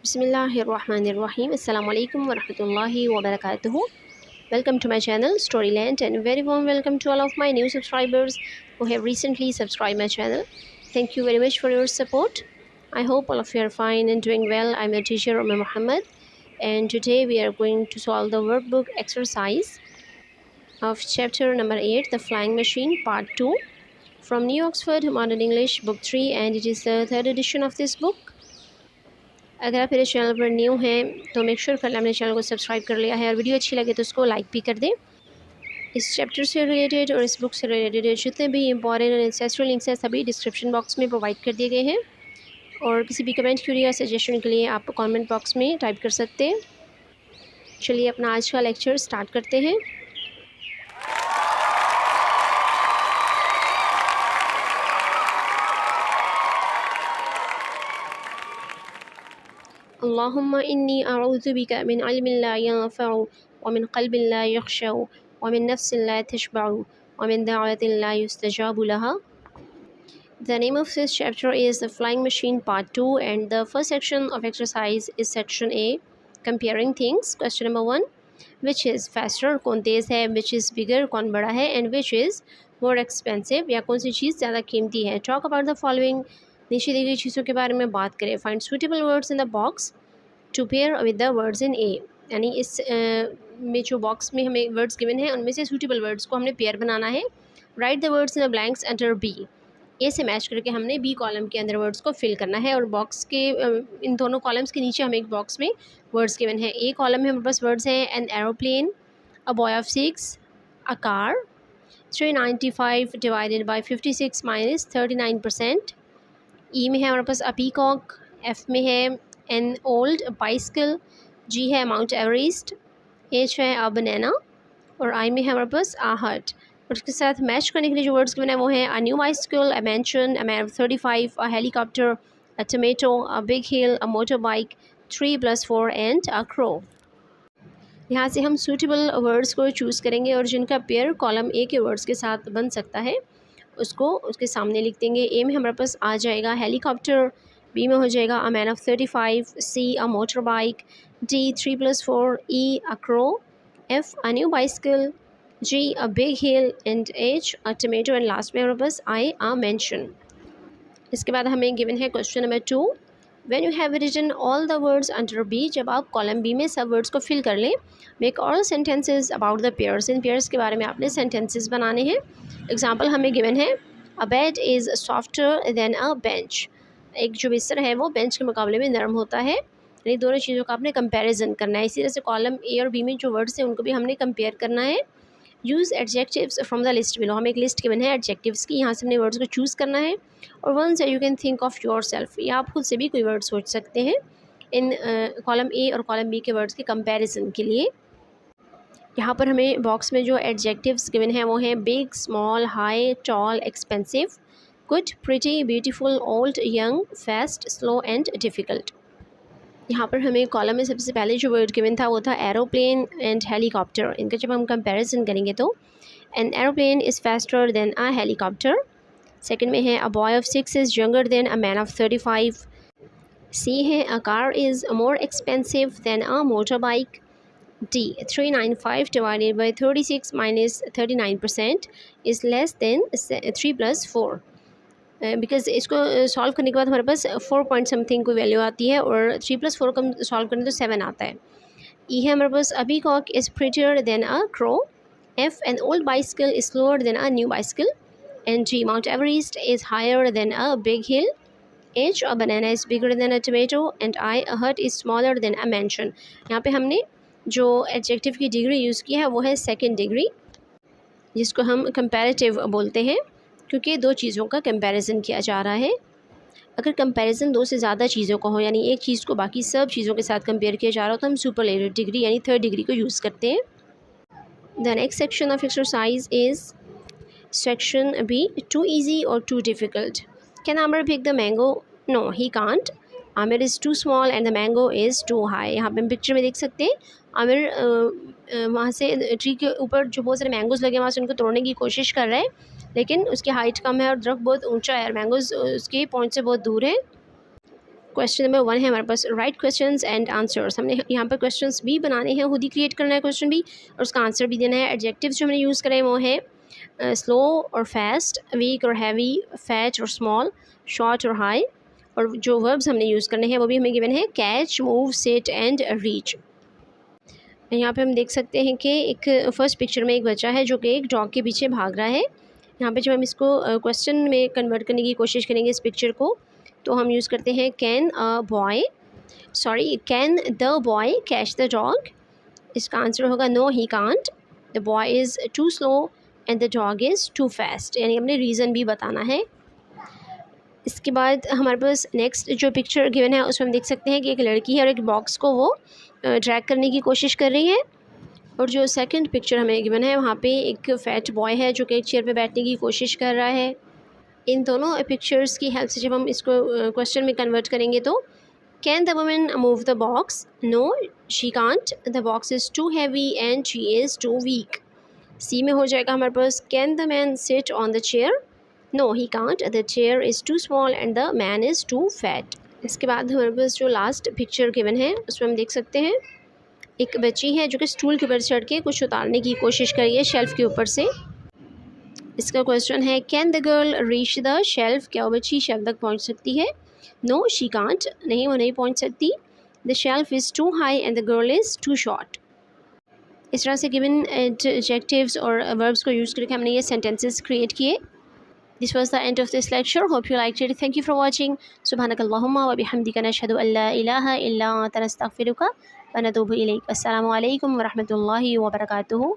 Bismillahirrahmanirrahim. Assalamu alaikum wa rahmatullahi wa barakatuhu. Welcome to my channel Storyland, and a very warm welcome to all of my new subscribers who have recently subscribed my channel. Thank you very much for your support. I hope all of you are fine and doing well. I'm your teacher Umar Muhammad, and today we are going to solve the workbook exercise of chapter number 8, The Flying Machine, part 2, from New Oxford Modern English book 3, and it is the third edition of this book. अगर आप मेरे channel पर new हैं तो make sure कर लें अपने channel को सब्सक्राइब कर लिया है, और वीडियो अच्छी लगे तो उसको लाइक भी कर दें। इस चैप्टर से रिलेटेड और इस बुक से रिलेटेड जितने भी इंपॉर्टेंट और नेसेसरी लिंक्स हैं सभी डिस्क्रिप्शन बॉक्स में प्रोवाइड कर दिए गए हैं, और किसी भी कमेंट क्यूरी या सजेशन के लिए आप कमेंट बॉक्स में टाइप कर सकते हैं। चलिए अपना आज का लेक्चर स्टार्ट करते हैं। अल्लाहुम्मा इन्नी अऊज़ु बिका मिन इल्मिन ला यनफ़अु व मिन क़ल्बिन ला यख़शअु व मिन नफ़्सिन ला तशबअु व मिन दाअवतिन ला युस्तजाबु लहा। The name of this chapter is The Flying Machine Part 2, and the first section of exercise is Section A, Comparing Things. Question number 1, which is faster, कौन तेज़ है, which is bigger, कौन बड़ा है, and which is more expensive, या कौन सी चीज़ ज़्यादा कीमती है। Talk about the following, नीचे दी गई चीज़ों के बारे में बात करें। Find suitable words in the box to pair with the words in A, यानी इस में जो बॉक्स में हमें वर्ड्स गिवन है उनमें से सूटेबल वर्ड्स को हमने पेयर बनाना है। Write the words in the blanks under B, A से मैच करके हमने बी कॉलम के अंदर वर्ड्स को फिल करना है, और बॉक्स के इन दोनों कॉलम्स के नीचे हमें एक बॉक्स में वर्ड्स गिवन है। ए कॉलम में हमारे पास वर्ड्स हैं an aeroplane, a boy of 6, a car, 395 divided by 56 minus 39%। ई में है हमारे पास अ पीकॉक, एफ में है एन ओल्ड बाइसिकल, जी है माउंट एवरेस्ट, एच है अ बनाना, और आई में है हमारे पास आ हट। और उसके साथ मैच करने के लिए जो वर्ड्स गिवन है वो हैं अ new bicycle, a mention, a man of 35, a helicopter, a tomato, a big hill, a motor bike, 3+4 and a crow. यहाँ से हम सूटेबल वर्ड्स को चूज़ करेंगे, और जिनका पेयर कॉलम ए के वर्ड्स के साथ बन सकता है उसको उसके सामने लिख देंगे। ए में हमारे पास आ जाएगा हेलीकॉप्टर, बी में हो जाएगा a man of 35, C a motorbike, D 3+4, E a crow, F a new bicycle, G a big hill, and H a tomato, and last में हमारे पास आई अ मेंशन। इसके बाद हमें गिवन है question number 2, when you have written all the words under B, जब आप column B में सब वर्ड्स को फिल कर लें, make all sentences about the pairs, in pairs के बारे में आपने सेंटेंसेस बनाने हैं। एग्जाम्पल हमें गिवन है a bed is softer than a bench, एक जो बिस्तर है वो बेंच के मुकाबले में नरम होता है, यानी दोनों चीज़ों का आपने कंपैरिजन करना है। इसी तरह से कॉलम ए और बी में जो वर्ड्स हैं उनको भी हमने कंपेयर करना है। Use adjectives from the list below, हमें एक लिस्ट गिवन है एडजेक्टिव्स की, यहाँ से हमने वर्ड्स को चूज़ करना है, और once you can think of yourself, या आप खुद से भी कोई वर्ड सोच सकते हैं इन कॉलम ए और कॉलम बी के वर्ड्स के कंपैरिजन के लिए। यहाँ पर हमें बॉक्स में जो एडजेक्टिव्स गिवन हैं वो हैं big, small, high, tall, expensive, good, pretty, beautiful, old, young, fast, slow and difficult. यहाँ पर हमें कॉलम में सबसे पहले जो वर्ड गिवन था वो था एरोप्लेन एंड हेलीकॉप्टर। इनका जब हम कंपैरिजन करेंगे तो an aeroplane is faster than a helicopter. Second में है a boy of 6 is younger than a man of 35। सी है a car is more expensive than a motor bike. D 395 divided by 36 minus 39% is less than 3+4, because इसको solve करने के बाद हमारे पास 4 point something कोई value आती है, और 3+4 को हम सॉल्व करें तो 7 आता है। ई है हमारे पास a peacock is prettier than a crow, F an old bicycle is slower than a new bicycle, and G Mount Everest is higher than a big hill, H a banana is bigger than a tomato, and I a hut is smaller than a mansion. यहाँ पे हमने जो adjective की degree use की है वो है second degree, जिसको हम कंपैरेटिव बोलते हैं, क्योंकि दो चीज़ों का कंपैरिजन किया जा रहा है। अगर कंपैरिजन दो से ज़्यादा चीज़ों का हो, यानी एक चीज़ को बाकी सब चीज़ों के साथ कंपेयर किया जा रहा हो, तो हम सुपरलेटिव डिग्री यानी थर्ड डिग्री को यूज़ करते हैं। The next section of exercise is section B, too easy और too difficult. Can Aamir pick the mango? No he can't. Aamir is too small and the mango is too high. यहाँ पे हम picture में देख सकते हैं आमिर वहाँ से ट्री के ऊपर जो बहुत सारे मैंगोज़ लगे हैं वहाँ से उनको तोड़ने की कोशिश कर रहा है, लेकिन उसकी हाइट कम है और दरख्त बहुत ऊंचा है और मैंगोज़ उसके पॉइंट से बहुत दूर है। क्वेश्चन नंबर 1 है हमारे पास, राइट क्वेश्चंस एंड आंसर्स। हमने यहाँ पर क्वेश्चंस भी बनाने हैं, खुद ही क्रिएट करना है क्वेश्चन भी, और उसका आंसर भी देना है। एडजेक्टिव्स जो हमने यूज़ करें वो है स्लो और फास्ट, वीक और हैवी, फैट और स्मॉल, शॉर्ट और हाई। और जो वर्ब्स हमने यूज़ करने हैं वो भी हमें गिवन है, catch, move, sit and reach. यहाँ पे हम देख सकते हैं कि एक फर्स्ट पिक्चर में एक बच्चा है जो कि एक डॉग के पीछे भाग रहा है। यहाँ पे जब हम इसको क्वेश्चन में कन्वर्ट करने की कोशिश करेंगे इस पिक्चर को, तो हम यूज़ करते हैं can the boy catch the dog. इसका आंसर होगा no he can't, the boy is too slow and the dog is too fast. यानी हमने रीज़न भी बताना है। इसके बाद हमारे पास नेक्स्ट जो पिक्चर गिवन है उसमें हम देख सकते हैं कि एक लड़की है और एक बॉक्स को वो ड्रैग करने की कोशिश कर रही है। और जो सेकंड पिक्चर हमें गिवन है वहाँ पे एक फैट बॉय है जो कि एक चेयर पे बैठने की कोशिश कर रहा है। इन दोनों पिक्चर्स की हेल्प से जब हम इसको क्वेश्चन में कन्वर्ट करेंगे तो, can the woman move the box, no she can't, the box is too heavy and she is too weak. C में हो जाएगा हमारे पास, can the man sit on the chair, no he can't, the chair is too small and the man is too fat. इसके बाद हमारे पास जो last picture given है उसमें हम देख सकते हैं एक बच्ची है जो कि स्टूल के ऊपर चढ़ के कुछ उतारने की कोशिश कर रही है शेल्फ़ के ऊपर से। इसका क्वेश्चन है, can the girl reach the shelf, क्या वो बच्ची शेल्फ तक पहुंच सकती है? नो शी कांट, नहीं वो नहीं पहुंच सकती। The shelf is too high and the girl is too short. इस तरह से गिवन एडजेक्टिव्स और वर्ब्स को यूज़ करके हमने ये सेंटेंसेस क्रिएट किए। This was the end of this lecture. Hope you liked it. Thank you for watching. Subhanakallahumma wa bihamdika nashhadu an la ilaha illa anta nastaghfiruka wa natubu ilayk. Assalamu alaikum wa rahmatullahi wa barakatuhu.